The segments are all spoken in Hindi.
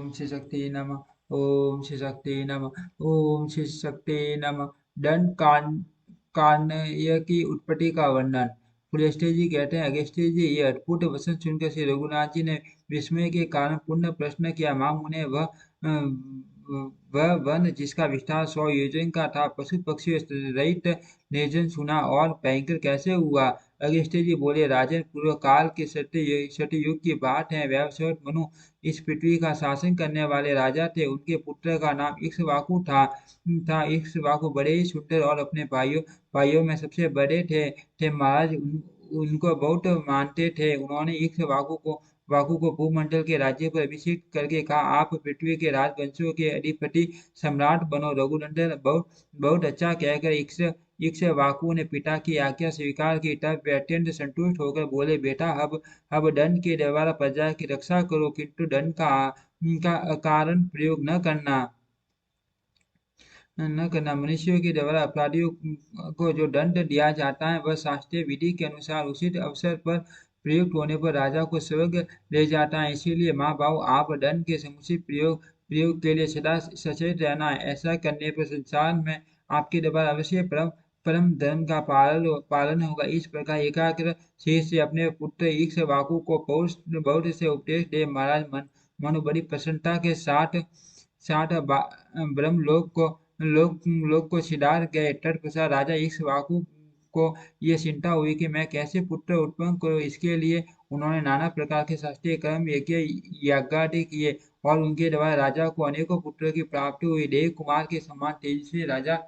ओम श्री शक्ति नमः। ओम श्री शक्ति नमः। ओम श्री शक्ति नमः। दंड कांड की उत्पत्ति का वर्णन। पुलस्त्य जी कहते हैं, अगस्त्य जी, ये अद्भुत वचन सुनकर श्री रघुनाथ जी ने विस्मय के कारण पुनः प्रश्न किया, मामूने वह वन जिसका विस्तार 100 योजन का था, पशु पक्षियों से रहित निर्जन सुना और भयंकर कैसे हुआ? अगस्त्य जी बोले, राजन, पूर्व काल के सत्ययुग की बात है। वैवस्वत मनु इस पृथ्वी का शासन करने वाले राजा थे। उनके पुत्र का नाम इक्ष्वाकु था। इक्ष्वाकु बड़े ही सुंदर और अपने भाइयों में सबसे बड़े थे। महाराज उनको बहुत मानते थे। उन्होंने इक्ष्वाकु को भूमंडल के राज्य पर अभिषेक करके कहा, आप पृथ्वी के राजवंशों के अधिपति सम्राट बनो। रघुनंदन बहुत बहुत अच्छा कहकर इक्ष्वाकु ने पिता की आज्ञा स्वीकार की। तब वे अत्यंत संतुष्ट होकर बोले, बेटा, अब दंड के द्वारा प्रजा की रक्षा करो, किंतु दंड का अकारण प्रयोग न करना। मनुष्यों के द्वारा अपराधियों को जो दंड दिया जाता है, वह शास्त्रीय विधि के अनुसार उचित अवसर पर प्रयुक्त होने पर राजा को स्वर्ग ले जाता है। इसीलिए माँ बाबू, आप दंड के समुचित प्रयोग के लिए सदा सचेत रहना है। ऐसा करने पर संसार में आपके द्वारा अवश्य परम परम धर्म का पालन होगा। इस प्रकार एकाग्र शीश से अपने पुत्र इक्ष्वाकु को बहुत से उपदेश दे महाराज मनु बड़ी प्रसन्नता के साथ साथ ब्रह्मलोक को सिधार गए। तत्पश्चात राजा इक्ष्वाकु को ये चिंता हुई कि मैं कैसे पुत्र उत्पन्न करूं। इसके लिए उन्होंने नाना प्रकार के शास्त्रीय कर्म यज्ञ यागादि किए और उनके द्वारा राजा को अनेकों पुत्रों की प्राप्ति हुई। देव कुमार के समान तेजस्वी राजा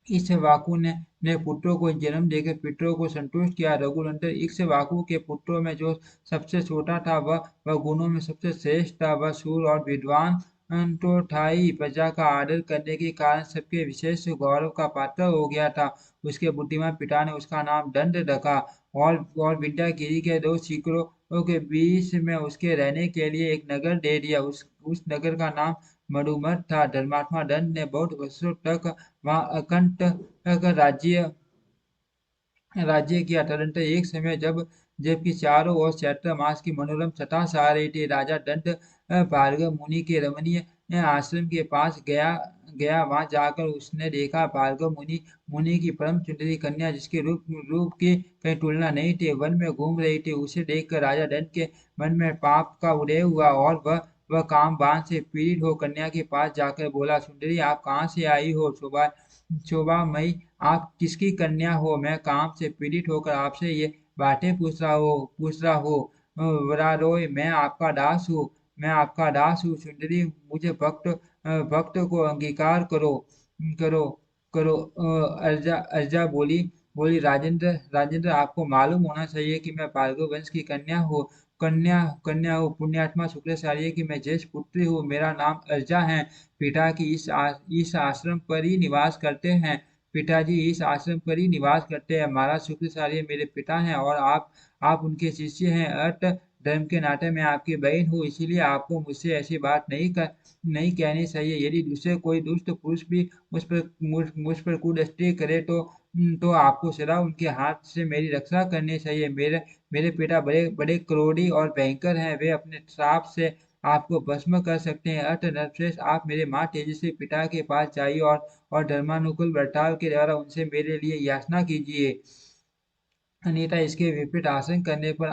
इक्ष्वाकु ने पुत्रों को जन्म देकर पितरों को संतुष्ट किया। रघुनंदन इक्ष्वाकु के पुत्रों में जो सबसे छोटा था, वह गुणों में सबसे श्रेष्ठ था। वह शूर और विद्वान तो था ही, प्रजा का आदर करने के कारण सबके विशेष गौरव का पात्र हो गया था। उसके बुद्धिमान पिता ने उसका नाम दंड रखा और विंध्यागिरी के 2 शिखरों के बीच में उसके रहने के लिए एक नगर दे दिया। उस नगर का नाम मधुमत था। धर्मात्मा दंड ने बहुत वर्षों तक वहाँ अकंटक राज्य किया। तदनंतर एक समय जबकि चारों ओर चैत्र मास की मनोरम छटा छा रही थी, राजा दंड भार्गव मुनि के रमणीय आश्रम के पास गया। वहां जाकर उसने देखा भार्गव मुनि की परम सुंदरी कन्या, जिसके रूप की कहीं तुलना नहीं थी, वन में घूम रही थी। उसे देखकर राजा दंड के मन में पाप का उदय हुआ और वह काम बाण से पीड़ित हो कन्या के पास जाकर बोला, सुंदरी, आप कहाँ से आई हो? शोभामयी, आप किसकी कन्या हो? मैं काम से पीड़ित होकर आपसे ये बातें पूछ रहा हूँ। वरारोय, मैं आपका दास हूँ। सुंदरी, मुझे भक्त को अंगीकार करो करो करो। अर्जा बोली, राजेंद्र, आपको मालूम होना चाहिए कि मैं भार्गव वंश की कन्या हूँ। पुण्यात्मा शुक्राचार्य की मैं ज्येष्ठ पुत्री हूँ। मेरा नाम अर्जा है। पिता की इस आश्रम पर ही निवास करते हैं। पिताजी इस आश्रम पर ही निवास करते हैं। महाराज शुक्राचार्य मेरे पिता हैं और आप उनके शिष्य हैं। अत धर्म के नाते मैं आपकी बहन हूँ, इसीलिए आपको मुझसे ऐसी बात नहीं कहनी चाहिए। यदि दूसरे कोई दुष्ट पुरुष भी मुझ पर कुदृष्टि करे तो आपको सदा उनके हाथ से मेरी रक्षा करनी चाहिए। मेरे पिता बड़े बड़े क्रोधी और भयंकर हैं। वे अपने श्राप से आपको भस्म कर सकते हैं। अतः नरश्रेष्ठ, आप मेरे माँ तेजस्वी पिता के पास जाइए और धर्मानुकूल बर्ताव के द्वारा उनसे मेरे लिए याचना कीजिए। अन्यथा इसके विपरीत आचरण करने पर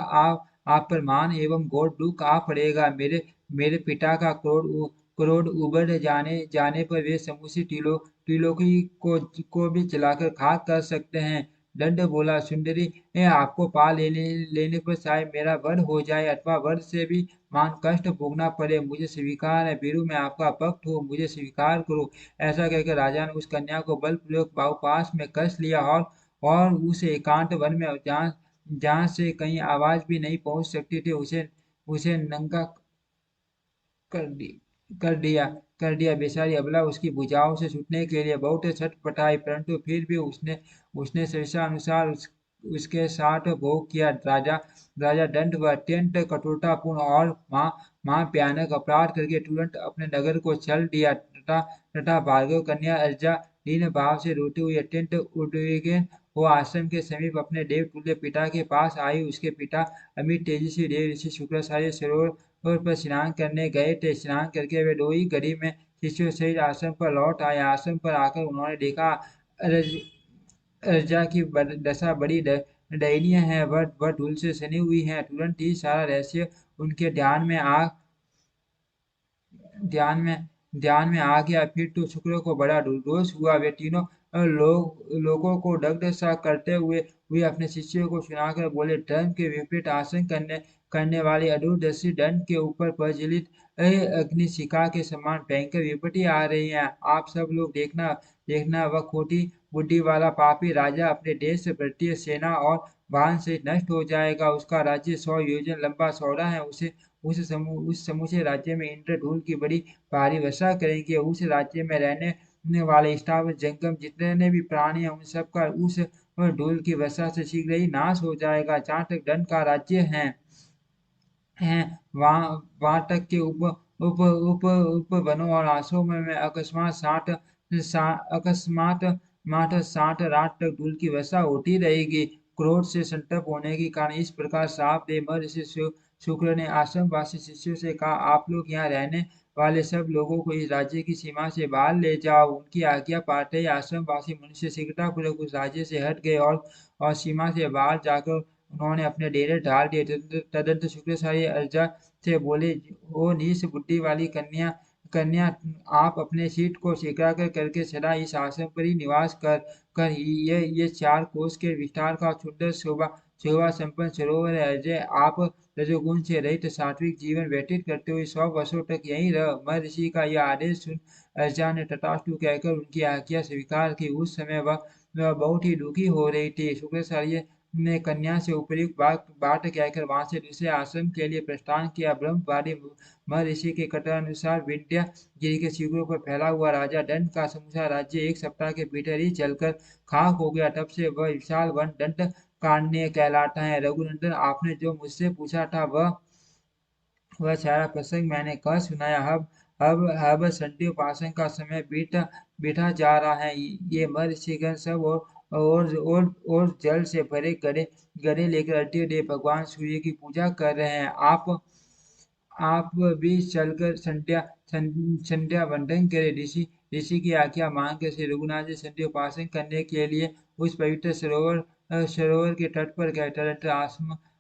आप पर मान एवं घोर दुख आ पड़ेगा। मेरे पिता का क्रोध उबर जाने पर वे समूची त्रिलोकी को भी जलाकर खाक कर सकते हैं। दंड बोला, सुंदरी, आपको पा लेने पर शायद मेरा वध हो जाए अथवा वध से भी मान कष्ट भोगना पड़े। मुझे स्वीकार है वीरू, मैं आपका भक्त हूँ, मुझे स्वीकार करो। ऐसा कहकर राजा ने उस कन्या को बलपूर्वक बाहुपाश में कस लिया और उस एकांत वन में जहाँ जहाँ से कहीं आवाज भी नहीं पहुंच सकती थी, उसे नंगा कर दी कर दिया। बेचारी अबला उसकी भुजाओं से छूटने के लिए बहुत छटपटाई, परंतु फिर भी उसने स्वेच्छानुसार उसके साथ भोग किया। राजा दंड वह अत्यंत कठोरतापूर्ण और महाभयानक अपराध करके तुरंत अपने नगर को चल दिया तथा भार्गव कन्या अर्जा दीन भाव से रोती हुई अत्यंत उद्विग्न वो आश्रम के समीप अपने देवतुल्य पिता के पास आई। उसके पिता अमित तेजस्वी देव ऋषि शुक्राचार्य पर स्नान करने गए थे। स्नान करके वे 2 ही घड़ी में शिष्यों सहित आश्रम पर लौट आए। आश्रम पर आकर उन्होंने देखा रज रजा की दशा बड़ी दयनीय है। वह धूल से सनी हुई है। तुरंत ही सारा रहस्य उनके ध्यान में ध्यान में आ गया। फिर तो शुक्र को बड़ा रोष हुआ। वे तीनों लोगों को दग्ध सा करते हुए अपने शिष्यों को सुनाकर बोले, धर्म के विपरीत आचरण करने वाली अदूरदर्शी दंड के ऊपर प्रज्वलित अग्निशिखा के समान भयंकर विपत्ति आ रही है। आप सब लोग देखना देखना, वह खोटी बुद्धि वाला पापी राजा अपने देश से भारतीय सेना और वाहन से नष्ट हो जाएगा। उसका राज्य 100 योजन लंबा चौड़ा है। उस समूचे राज्य में इंद्रधूल की बड़ी भारी वर्षा करेंगे। उस राज्य में रहने वाले स्थावर जंगम जितने भी प्राणी हैं, उन सबका उस धूल की वर्षा से शीघ्र ही नाश हो जाएगा। जहाँ तक दंड का राज्य है, वहाँ वहाँ तक के उप वनों और आश्रमों में अकस्मात माठ 60 रात तक धूल की वर्षा होती रहेगी। क्रोध से संतप्त होने के कारण इस प्रकार श्राप दे महर्षि शुक्र ने आश्रमवासी शिष्यों से कहा, आप लोग यहाँ रहने वाले सब लोगों को इस राज्य की सीमा से बाहर ले जाओ। उनकी आज्ञा पाते ही आश्रमवासी मनुष्य शीघ्रतापूर्वक उस राज्य से हट गए और सीमा से बाहर जाकर उन्होंने अपने डेरे ढाल दिए। तदंत शुक्राचार्य अर्जा से बोले, ओ नीच बुद्धि वाली कन्या कन्या आप अपने सीट को स्वीकार करके सदा इस आश्रम पर ही निवास कर ये 4 कोस के विस्तार का सुंदर शोभा संपन्न सरोवर है। अजय आप रजोगुण से रहित सात्विक जीवन व्यतीत करते हुए 100 वर्षों तक यहीं रह। महर्षि का यह आदेश सुन अर्जा ने तथास्तु कहकर उनकी आज्ञा स्वीकार की। उस समय वह बहुत ही दुखी हो रही थी। शुक्राचार्य ने कन्या से उपयुक्त बात कहकर वहां से दूसरे आश्रम के लिए प्रस्थान किया। ब्रह्मवादी महर्षि के कथनानुसार विंध्य गिरी के शिखरों पर फैला हुआ राजा दंड का समूचा राज्य 1 सप्ताह के भीतर ही जलकर खाक हो गया। तब से वह विशाल वन दंड कारण्य कहलाता है। रघुनंदन, आपने जो मुझसे पूछा था वह सारा प्रसंग मैंने कह सुनाया। अब संध्योपासन का समय बीता जा रहा है। ये महर्षिगण सब और जल से भरे गड़े गड़े लेकर अर्घ्य भगवान सूर्य की पूजा कर रहे हैं। आप भी चलकर संध्या वंदन करें। ऋषि ऋषि की आज्ञा मानकर श्री रघुनाथ जी संध्योपासन करने के लिए उस पवित्र सरोवर के तट पर गए। तदनंतर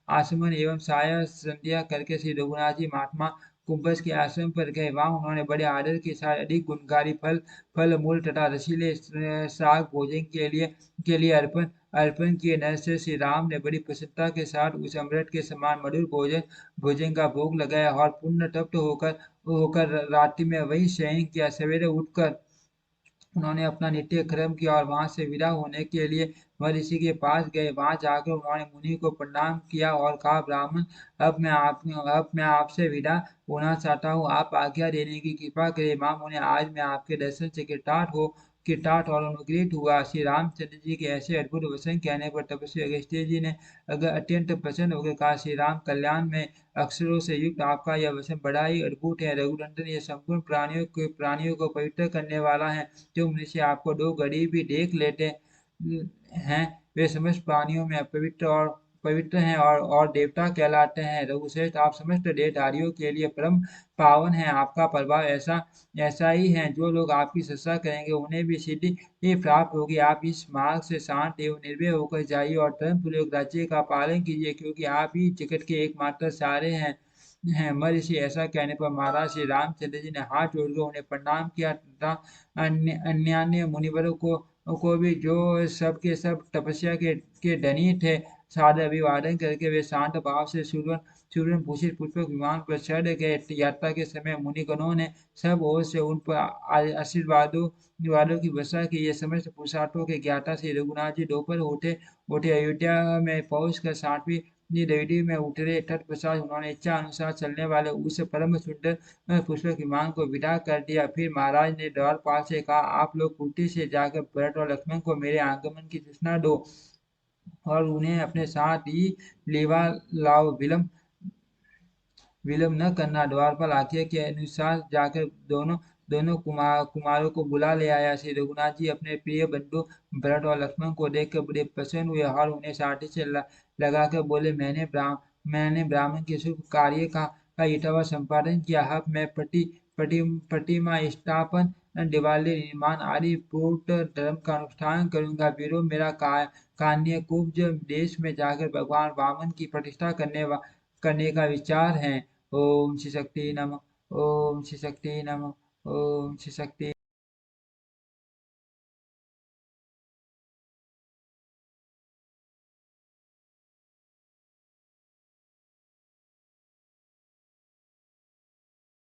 आसमन एवं साय संध्या करके श्री रघुनाथ जी महात्मा कुंभज के आश्रम पर गए। वहां उन्होंने बड़े आदर के साथ अधिक गुणकारी फल मूल तथा रसीले साग भोजन के लिए अर्पण किए। नरसिंह श्री राम ने बड़ी प्रसन्नता के साथ उस अमृत के समान मधुर भोजन भोजन का भोग लगाया और पुण्य तप्त होकर रात्रि में वही शयन किया। सवेरे उठकर उन्होंने अपना नित्य कर्म किया और वहां से विदा होने के लिए महर्षि के पास गए। वहां जाकर उन्होंने मुनि को प्रणाम किया और कहा, ब्राह्मण, अब मैं आपसे विदा होना चाहता हूँ। आप आज्ञा देने की कृपा करें। मां मुने, आज मैं आपके दर्शन से कृतार्थ और अनुग्रहित हुआ। श्री रामचंद्र जी के ऐसे अद्भुत वचन कहने पर तपस्वी अगस्त्य जी ने अगर अत्यंत प्रसन्न होकर कहा, श्री राम कल्याण में अक्षरों से युक्त आपका यह वचन बड़ा ही अद्भुत है। रघुनंदन, ये संपूर्ण प्राणियों को पवित्र करने वाला है। जो मनुष्य आपको 2 घड़ी भी देख लेते हैं, वे समस्त प्राणियों में पवित्र हैं और देवता कहलाते हैं। रघुश्रेष्ठ, आप समस्त देहधारियों के लिए परम पावन हैं। आपका प्रभाव ऐसा ऐसा ही है। जो लोग आपकी सत्ता करेंगे उन्हें भी सिद्धि ही प्राप्त होगी। आप इस मार्ग से शांत एवं निर्भय होकर जाइए और धर्म पूर्वक राज्य का पालन कीजिए, क्योंकि आप ही जगत के एकमात्र सहारे हैं। महर्षि ऐसा कहने पर महाराज श्री रामचंद्र जी ने हाथ जोड़कर उन्हें प्रणाम किया तथा अन्य मुनिवरों को भी, जो सबके सब तपस्या के धनी थे, सादर अभिवादन करके वे शांत भाव से सुवर्ण भूषित पुष्पक विमान पर चढ़ गए। यात्रा के समय मुनिगणों ने सब ओर से उन पर आशीर्वादों की वर्षा की। ये समस्त पुरुषार्थों के ज्ञाता श्री रघुनाथ जी दोपहर होते होते अयोध्या में पहुंचकर 60वीं देवी में उतरे। तत्पश्चात उन्होंने इच्छा अनुसार चलने वाले उस परम सुंदर पुष्पक विमान को विदा कर दिया। फिर महाराज ने द्वारपाल से कहा, आप लोग कुटी से जाकर भरत और लक्ष्मण को मेरे आगमन की सूचना दो और उन्हें अपने साथ ही लेवा लाओ। विलंब न करना। द्वारपाल आज्ञा के अनुसार जाकर दोनों कुमारों को बुला ले आया। श्री रघुनाथ जी अपने प्रिय बंधु भरत और लक्ष्मण को देखकर बड़े प्रसन्न हुए और उन्हें साथी से लगाकर बोले, मैंने ब्राह्मण के शुभ कार्य का ईटावा संपादन किया। अब मैं पटी प्रतिमा स्थापन, दिवाली निर्माण आदि बौद्ध धर्म का अनुष्ठान करूंगा। वीरों, मेरा कान्यकुब्ज देश में जाकर भगवान वामन की प्रतिष्ठा करने का विचार है। ओम श्री शक्ति नमः। ओम श्री शक्ति नमः। ओम श्री शक्ति